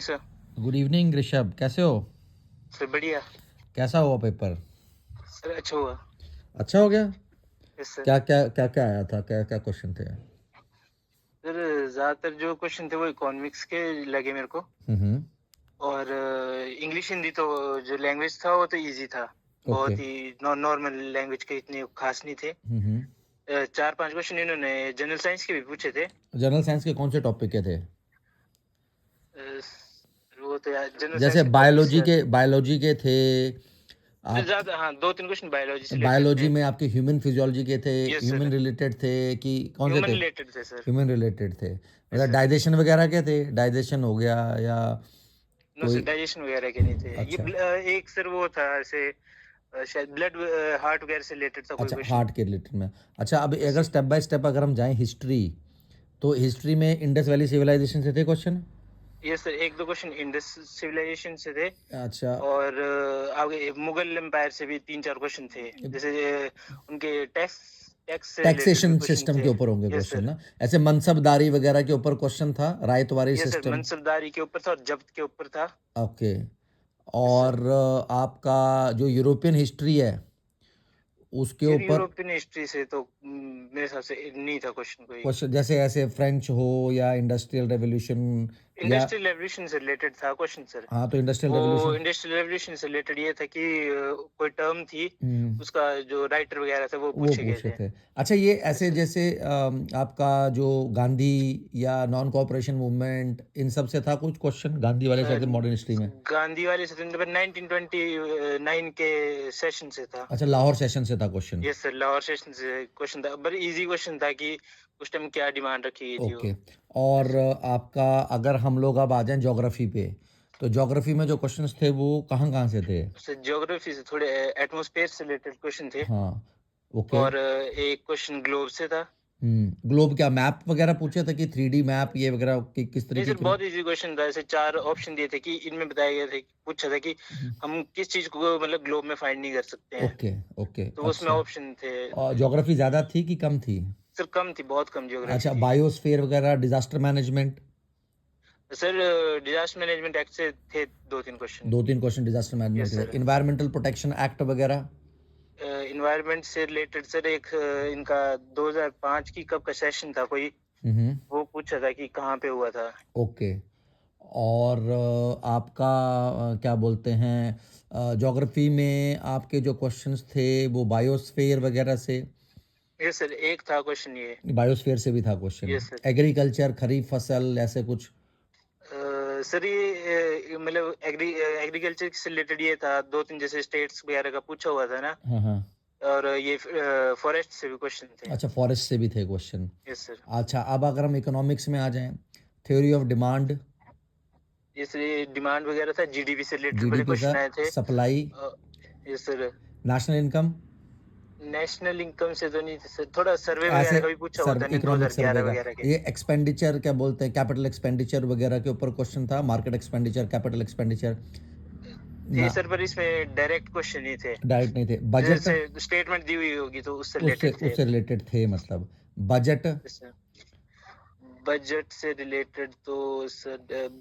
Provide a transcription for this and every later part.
Sir. Good evening Rishabh, कैसे हो? Sir बढ़िया। कैसा हुआ पेपर? सर अच्छा हुआ। अच्छा हो गया? Yes sir. क्या क्या क्या क्या आया था, क्या क्या क्वेश्चन थे? सर ज्यादातर जो क्वेश्चन थे वो इकोनॉमिक्स के लगे मेरे को। हम्म। और इंग्लिश हिंदी तो जो लैंग्वेज था वो तो इजी था। ओके। बहुत ही नॉर्मल लैंग्वेज के, इतने खास नहीं थे। हम्म। 4-5 क्वेश्चन इन्होंने जनरल साइंस के भी पूछे थे। जनरल साइंस के कौन से टॉपिक के थे? वो तो यार जनरल साइंस जैसे के टॉपिक्स याद। बायोलॉजी के थे सर आप? ज्यादा, हाँ, 2-3 क्वेश्चन बायोलॉजी से रिलेटेड बायोलॉजी थे। में आपके ह्यूमन फिजियोलॉजी के थे? Yes human sir. रिलेटेड थे कि कौन से ह्यूमन थे? रिलेटेड थे सर। ह्यूमन रिलेटेड थे, यस मतलब सर। डाइजेशन वगैरह के थे? डाइजेशन हो गया या नो सर, कोई? डाइजेशन वगैरह के नहीं थे ये। अच्छा। एक सर वो था ऐसे, शायद ब्लड, हार्ट वगैरह से रिलेटेड था कोई अच्छा, क्वेश्चन। हार्ट के रिलेटेड में। अच्छा, अब यस अगर सर। स्टेप बाय स्टेप अगर हम जाएं हिस्ट्री, तो हिस्ट्री में इंडस वैली सिविलाइजेशन से थे question? Yes sir, 1-2 question Indus civilisation से थे। अच्छा। और आगे मुगल एम्पायर से भी 3-4 क्वेश्चन थे। जैसे उनके टैक्स टैक्स से रिलेटेड भी टैक्सेशन क्वेश्चन सिस्टम थे। के ऊपर होंगे यस क्वेश्चन सर। ना? ऐसे मनसबदारी वगैरह के ऊपर क्वेश्चन था, रायतवारी यस सर, सिस्टम? मनसबदारी के ऊपर था और जब्त के ऊपर था। ओके। Yes sir. और आपका जो यूरोपियन हिस्ट्री है उसके सर ऊपर यूरोपियन हिस्ट्री से तो मेरे हिसाब से नहीं था क्वेश्चन कोई। क्वेश्चन, जैसे ऐसे फ्रेंच हो या इंडस्ट्रियल रेवोल्यूशन या? इंडस्ट्रियल रेवोल्यूशन से रिलेटेड था क्वेश्चन सर। हाँ, तो इंडस्ट्रियल वो रेवोल्यूशन। इंडस्ट्रियल रेवोल्यूशन से रिलेटेड ये था कि कोई टर्म थी, हम्म। उसका जो राइटर वगैरह था वो वो पूछे गए पूछे थे। थे। अच्छा, ये यस ऐसे सर। जैसे आपका जो गांधी या नॉन कोऑपरेशन मूवमेंट, इन सब से था कुछ क्वेश्चन? गांधी वाले से थे मॉडर्न हिस्ट्री में? गांधी वाले स्वतंत्र 1929 के सेशन से था। अच्छा, लाहौर सेशन से था question? Yes sir, Lahore session से क्वेश्चन था। बड़ी इजी क्वेश्चन था कि उस टाइम क्या डिमांड रखी गई थी वो। ओके। और यस सर। आपका, अगर हम लोग अब आ जाएं ज्योग्राफी पे, तो ज्योग्राफी में जो क्वेश्चंस थे वो कहाँ कहाँ से थे? सर ज्योग्राफी से थोड़े एटमॉस्फेयर से रिलेटेड क्वेश्चन थे। हाँ। ओके। और एक क्वेश्चन ग्लोब से था। ग्लोब क्या मैप वगैरह पूछे थे कि 3D मैप ये वगैरह कि किस नहीं तरीके सर, के? बहुत इजी क्वेश्चन था। ऐसे 4 ऑप्शन दिए थे कि इनमें बताया गया था, पूछा था कि हम किस चीज को मतलब ग्लोब में फाइंड नहीं कर सकते हैं। ओके। ओके। तो उसमें अच्छा। ऑप्शन थे। और ज्योग्राफी ज़्यादा थी कि कम थी? सर कम थी, बहुत कम ज्योग्राफी अच्छा, थी। बायोस्फीयर वगैरह, disaster management? Sir disaster management act से थे 2-3 question. 2-3 question disaster management yes के थे। सर। इन्वायरमेंटल प्रोटेक्शन एक्ट वगैरह? इन्वायरमेंट से रिलेटेड सर एक इनका 2005 की कब का सेशन था कोई, हम्म। वो पूछा था कि कहाँ पे हुआ था। ओके। और आपका क्या बोलते हैं, ज्योग्राफी में आपके जो क्वेश्चंस थे वो बायोस्फीयर वगैरह से? यस सर, एक था क्वेश्चन ये। बायोस्फीयर से भी था क्वेश्चन? Yes sir. एग्रीकल्चर, खरीफ फसल, ऐसे कुछ? सर ये मतलब एग्रीकल्चर से रिलेटेड ये था, 2-3 जैसे स्टेट्स वगैरह का पूछा हुआ था ना। हाँ हाँ। और ये फॉरेस्ट से भी क्वेश्चन थे। अच्छा, फॉरेस्ट से भी थे क्वेश्चन। Yes sir. अच्छा, अब अगर हम इकोनॉमिक्स में आ जाएं, थ्योरी ऑफ डिमांड, जैसे डिमांड वगैरह था, जीडीपी से रिलेटेड बड़े जीडीपी था, क्वेश्चन आए थे। Supply, yes sir. National income, national income से तो नहीं थे सर, थोड़ा सर्वे ऐसे वगैरह का भी पूछा हुआ सर्वे, था नहीं, इकोनॉमिक सर्वे 2011 का। वगैरह के। ये एक्सपेंडिचर क्या बोलते हैं, कैपिटल एक्सपेंडिचर वगैरह के ऊपर क्वेश्चन था, मार्केट एक्सपेंडिचर, कैपिटल एक्सपेंडिचर थे ना? सर, पर इसमें डायरेक्ट क्वेश्चन नहीं थे। डायरेक्ट नहीं थे। बजट? जैसे स्टेटमेंट दी हुई होगी तो उससे उससे रिलेटेड थे। उससे रिलेटेड थे मतलब। बजट? बजट से रिलेटेड तो सर,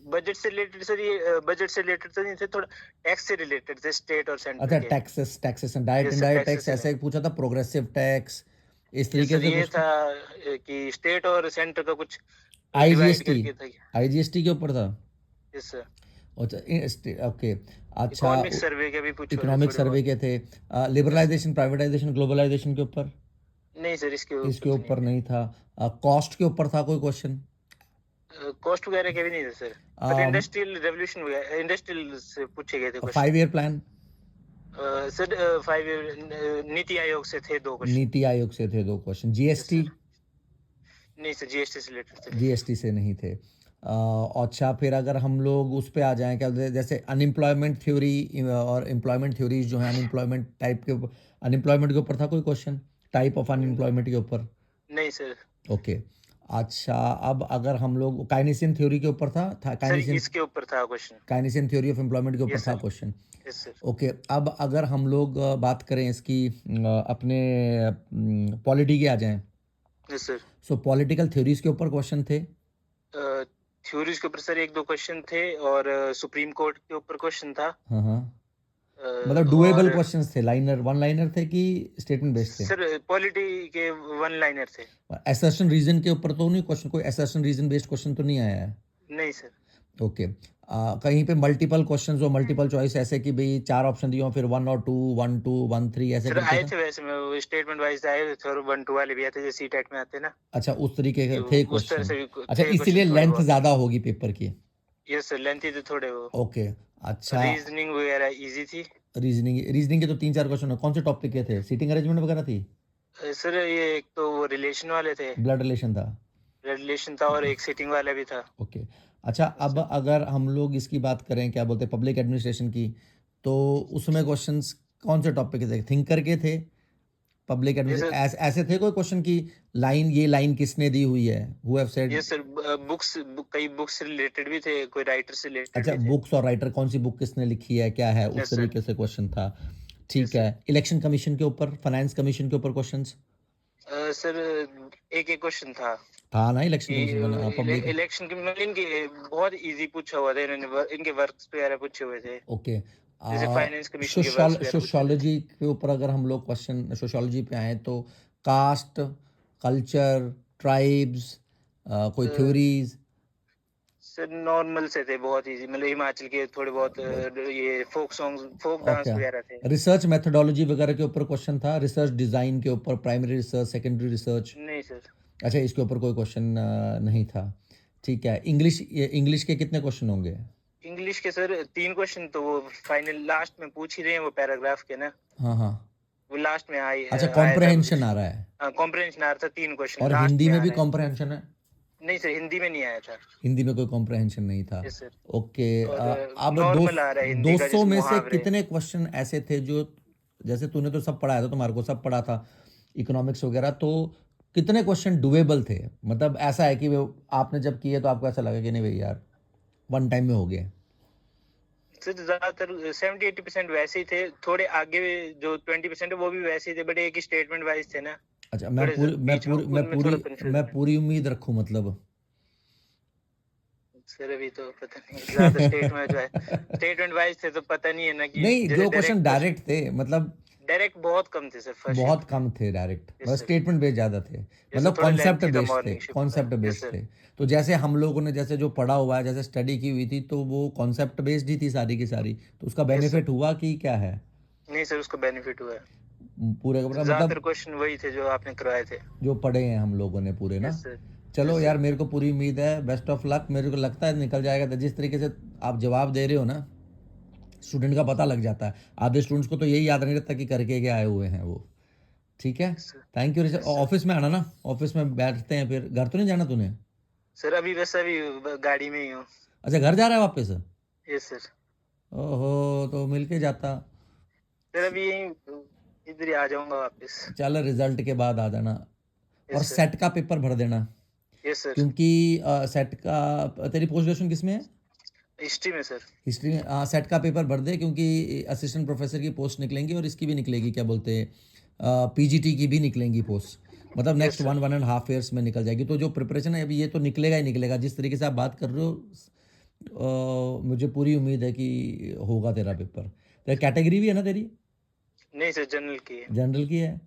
बजट से रिलेटेड सर, ये बजट से रिलेटेड तो नहीं थे, थोड़ा टैक्स से रिलेटेड थे, स्टेट और सेंटर अच्छा, के। Taxes direct yes sir, indirect taxes tax से ऐसे रिलेटेड। पूछा था, प्रोग्रेसिव टैक्स, इस यस तरीके सर, से ये कुछ? था कि स्टेट और सेंटर का कुछ डिवाइड आईजीएसटी? करके था। आईजीएसटी के ऊपर था? Yes sir. अच्छा, ओके। अच्छा, इकोनॉमिक सर्वे के भी पूछे हुए थे इकोनॉमिक थोड़े बहुत। सर्वे के थे। यस। लिबरलाइजेशन, प्राइवेटाइजेशन, ग्लोबलाइजेशन के ऊपर? नहीं सर, इसके ऊपर इसके तो नहीं ऊपर थे। नहीं था। कॉस्ट के ऊपर था कोई क्वेश्चन? कॉस्ट वगैरह के भी नहीं थे सर। पर इंडस्ट्रियल रेवोल्यूशन वगैरह, इंडस्ट्रियल से पूछे गए थे question. 5 year plan? Sir 5 NITI Aayog से थे 2 क्वेश्चन। नीति आयोग से थे 2 क्वेश्चन। Yes GST? सर। नहीं सर, जीएसटी से रिलेटेड थे। जीएसटी से नहीं थे। अच्छा, फिर अगर हम लोग उस पे आ जाएं, क्या बोलते हैं, जैसे अनएम्प्लॉयमेंट थ्योरी और एम्प्लॉयमेंट थ्योरीज जो है, अनएम्प्लॉयमेंट टाइप के अनएम्प्लॉयमेंट के ऊपर था कोई क्वेश्चन, टाइप ऑफ अनएम्प्लॉयमेंट के ऊपर? नहीं सर। ओके। अच्छा, अब अगर हम लोग काइनेशियन थ्योरी के ऊपर था सर काइनेशियन, इसके ऊपर था क्वेश्चन। काइनेशियन थ्योरी ऑफ एम्प्लॉयमेंट के ऊपर यस था sir. Question. Yes sir. Okay. अब अगर हम लोग बात करें इसकी, अपने पॉलिटी के आ जाएं, यस सर। सो पॉलिटिकल थ्योरीज के ऊपर क्वेश्चन थे? थ्योरीज के ऊपर सर एक दो क्वेश्चन थे और सुप्रीम कोर्ट के ऊपर क्वेश्चन था। हाँ हाँ, अ, मतलब डुएबल और क्वेश्चंस थे, लाइनर वन लाइनर थे कि स्टेटमेंट बेस्ड थे? सर पॉलिटी के वन लाइनर थे। असर्शन रीजन के ऊपर तो नहीं क्वेश्चन, कोई असर्शन रीजन बेस्ड क्वेश्चन तो नहीं आया है? नहीं सर। ओके। कहीं पे मल्टीपल क्वेश्चंस हो, मल्टीपल चॉइस, ऐसे कि भाई 4 ऑप्शन दिए हो फिर 1 और 2, 1 2 1 3 ऐसे सर करके आए था? थे वैसे में वो स्टेटमेंट वाइज आए थे और 1 2 वाले भी आए थे, जैसे सीटेट में आते ना। अच्छा, उस तरीके के ये थे उस तरह क्वेश्चन। से भी अच्छा, थे इसीलिए क्वेश्चन थोड़े लेंथ बहुत। ज़्यादा होगी पेपर की। यस सर, लेंथी थे थोड़े वो। ओके। अच्छा, रीजनिंग वगैरह इजी थी। रीजनिंग के तो 3 4 क्वेश्चन है। कौन से टॉपिक के थे? सीटिंग अरेंजमेंट वगैरह थी? सर ये एक तो वो रिलेशन वाले थे, ब्लड रिलेशन था? रिलेशन था, और एक सिटिंग वाला भी था। ओके। अच्छा, Yes, अब sir. अगर हम लोग इसकी बात करें, क्या बोलते हैं, पब्लिक एडमिनिस्ट्रेशन की, तो उसमें क्वेश्चंस कौन से टॉपिक के थे? थिंकर के थे? Public Yes, administration sir. ऐसे थे कोई क्वेश्चन की लाइन, ये लाइन किसने दी हुई है? Who have said? Yes, sir. कई बुक्स रिलेटेड भी थे, कोई राइटर से रिलेटेड अच्छा, भी थे। बुक्स और राइटर, कौन सी बुक किसने लिखी है, क्या है, उस Yes, sir. तरीके से क्वेश्चन था। Yes, ठीक sir. है। इलेक्शन कमीशन के ऊपर, फाइनेंस कमीशन के ऊपर क्वेश्चंस सर एक एक क्वेश्चन था था ना? इलेक्शन कि कमीशन पब्लिक। इलेक्शन के मतलब इनके बहुत इजी पूछा हुआ था, इन्होंने इनके वर्क्स वगैरह पूछे हुए थे, ओके। जैसे फाइनेंस कमीशन के वर्क्स वगैरह पूछे हुए थे। सोशियोलॉजी के ऊपर अगर हम लोग क्वेश्चन सोशियोलॉजी पे आए तो कास्ट, कल्चर, ट्राइब्स, कोई थ्योरीज? सर नॉर्मल से थे, बहुत इजी, मतलब हिमाचल के थोड़े बहुत ये folk songs, folk dance okay. वगैरह थे। रिसर्च मेथोडोलॉजी वगैरह के ऊपर क्वेश्चन था? रिसर्च डिज़ाइन के ऊपर, प्राइमरी रिसर्च, सेकेंडरी रिसर्च? नहीं सर। अच्छा, इसके ऊपर कोई क्वेश्चन नहीं था। ठीक है। इंग्लिश, इंग्लिश के कितने क्वेश्चन होंगे? इंग्लिश के सर 3 क्वेश्चन तो वो फाइनल लास्ट में पूछ ही रहे हैं, वो पैराग्राफ के ना, हाँ हाँ। वो लास्ट में अच्छा, आया था। कॉम्प्रहेंशन आ रहा है? कॉम्प्रहेंशन आ रहा था, 3 क्वेश्चन और लास्ट हिंदी में में आ भी रहा है। कॉम्प्रहेंशन है? नहीं सर, हिंदी में नहीं आया था। हिंदी में कोई कॉम्प्रहेंशन नहीं था? Yes sir. ओके। और अब नॉर्मल आ रहा है हिंदी का, 200 जैसे में से मुहावरे। कितने क्वेश्चन ऐसे थे जो, जैसे तूने तो सब पढ़ाया था, तुम्हारे को सब पढ़ा था इकोनॉमिक्स वगैरह, तो कितने क्वेश्चन डुएबल थे? मतलब ऐसा है कि वो आपने जब किए तो आपको ऐसा लगा कि नहीं भाई यार, वन टाइम में हो गया? सर ज्यादातर 70-80% वैसे ही थे, थोड़े आगे जो 20% है वो भी वैसे ही थे, बट एक ही स्टेटमेंट वाइज थे ना। अच्छा, थोड़े बीच में उनमें थोड़ा मैं कंफ्यूजन है। पूरी उम्मीद रखूं मतलब? सर अभी तो पता नहीं, ज्यादा स्टेटमेंट वाइज थे तो पता नहीं है ना, कि नहीं, जैसे जो क्वेश्चन डायरेक्ट क्वेश्चन डायरेक्ट थे मतलब डायरेक्ट बहुत कम थे सर फर्स्ट बहुत शिफ्ट में। कम थे डायरेक्ट, यस मतलब सर। स्टेटमेंट बेस्ड ज़्यादा थे, यस सर, मतलब थोड़ा कॉन्सेप्ट लेंथी था बेस्ड थे, मॉर्निंग शिफ्ट का। Concept yes based sir. थे। तो जैसे हम लोगों ने जैसे जो पढ़ा हुआ है, जैसे स्टडी की हुई थी, तो वो कॉन्सेप्ट बेस्ड ही थी सारी की सारी, तो उसका यस सर। बेनिफिट हुआ कि क्या है? नहीं सर, उसको बेनिफिट हुआ है। पूरे का पूरा ज्यादातर मतलब क्वेश्चन वही थे जो आपने करवाए थे। जो पढ़े हैं हम लोगों ने पूरे ना। Yes sir. चलो यस यार, सर। मेरे को पूरी उम्मीद है, बेस्ट ऑफ लक। मेरे को लगता है निकल जाएगा, तो जिस तरीके से आप जवाब दे रहे हो ना, स्टूडेंट का पता लग जाता है। आधे स्टूडेंट्स को तो यही याद नहीं रहता कि करके क्या आए हुए हैं वो। ठीक है। Yes sir. Thank you. Yes sir. Office में आना ना, ऑफिस में बैठते हैं, फिर घर तो नहीं जाना तूने? सर अभी बस अभी गाड़ी में ही हूँ। अच्छा, घर जा रहा है वापस? Yes sir. ओहो, तो मिलके जाता। सर अभी यही इधर ही आ जाऊंगा वापस। चल, रिजल्ट के बाद आ जाना। और यस सर। सेट का पेपर भर देना, यस सर। क्योंकि सेट का, तेरी पोस्ट ग्रेजुएशन किस में है? हिस्ट्री में सर। हिस्ट्री में। सेट का पेपर भर दे, क्योंकि असिस्टेंट प्रोफेसर की पोस्ट निकलेंगी, और इसकी भी निकलेगी, क्या बोलते हैं, पीजीटी की भी निकलेंगी पोस्ट, मतलब यस नेक्स्ट सर। 1.5 ईयर्स में निकल जाएगी। तो जो प्रिपरेशन है अभी, ये तो निकलेगा ही निकलेगा। जिस तरीके से आप बात कर रहे हो, मुझे पूरी उम्मीद है कि होगा तेरा पेपर। तेरा कैटेगरी भी है ना तेरी? नहीं सर, जनरल की है। जनरल की है,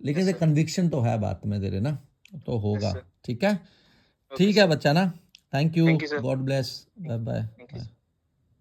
लेकिन यस सर। कन्विक्शन तो है बात में तेरे ना, तो यस होगा। सर। ठीक है। ओके ठीक है सर। बच्चा ना। Thank you. Thank you sir. God bless. Bye thank you bye. Sir.